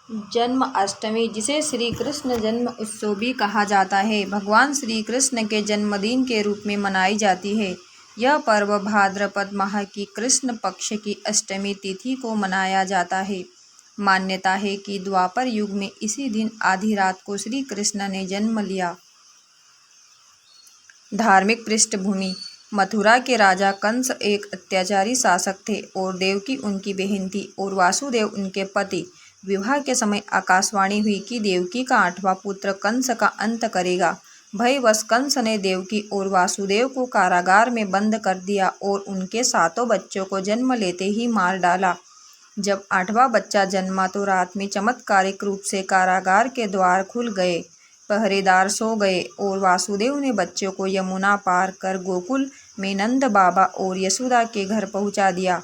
जन्माष्टमी, जिसे श्री कृष्ण जन्म उत्सव भी कहा जाता है, भगवान श्री कृष्ण के जन्मदिन के रूप में मनाई जाती है। यह पर्व भाद्रपद माह की कृष्ण पक्ष की अष्टमी तिथि को मनाया जाता है। मान्यता है कि द्वापर युग में इसी दिन आधी रात को श्री कृष्ण ने जन्म लिया। धार्मिक पृष्ठभूमि: मथुरा के राजा कंस एक अत्याचारी शासक थे और देवकी उनकी बहन थी और वासुदेव उनके पति। विवाह के समय आकाशवाणी हुई कि देवकी का 8वां पुत्र कंस का अंत करेगा। भयवश कंस ने देवकी और वासुदेव को कारागार में बंद कर दिया और उनके 7 बच्चों को जन्म लेते ही मार डाला। जब 8वां बच्चा जन्मा तो रात में चमत्कारिक रूप से कारागार के द्वार खुल गए, पहरेदार सो गए और वासुदेव ने बच्चों को यमुना पार कर गोकुल में नंद बाबा और यशोदा के घर पहुंचा दिया।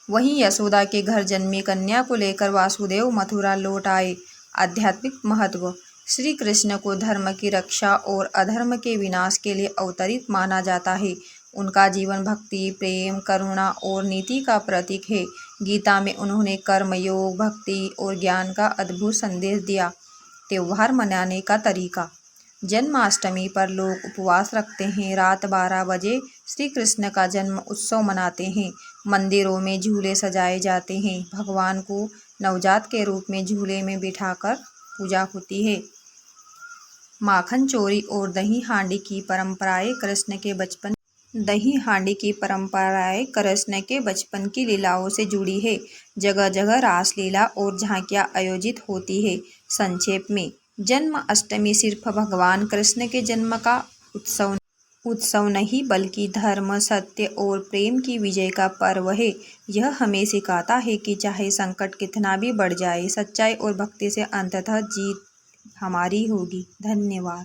वहीं यशोदा के घर जन्मी कन्या को लेकर वासुदेव मथुरा लौट आए। आध्यात्मिक महत्व: श्री कृष्ण को धर्म की रक्षा और अधर्म के विनाश के लिए अवतरित माना जाता है। उनका जीवन भक्ति, प्रेम, करुणा और नीति का प्रतीक है। गीता में उन्होंने कर्म योग, भक्ति और ज्ञान का अद्भुत संदेश दिया। त्योहार मनाने का तरीका: जन्माष्टमी पर लोग उपवास रखते हैं। रात 12 बजे श्री कृष्ण का जन्म उत्सव मनाते हैं। मंदिरों में झूले सजाए जाते हैं। भगवान को नवजात के रूप में झूले में बिठाकर पूजा होती है। माखन चोरी और दही हांडी की परंपराएं: दही हांडी की परंपराएं कृष्ण के बचपन की लीलाओं से जुड़ी है। जगह जगह रासलीला और झांकियां आयोजित होती है। संक्षेप में, जन्माष्टमी सिर्फ भगवान कृष्ण के जन्म का उत्सव नहीं बल्कि धर्म, सत्य और प्रेम की विजय का पर्व है। यह हमें सिखाता है कि चाहे संकट कितना भी बढ़ जाए, सच्चाई और भक्ति से अंततः जीत हमारी होगी। धन्यवाद।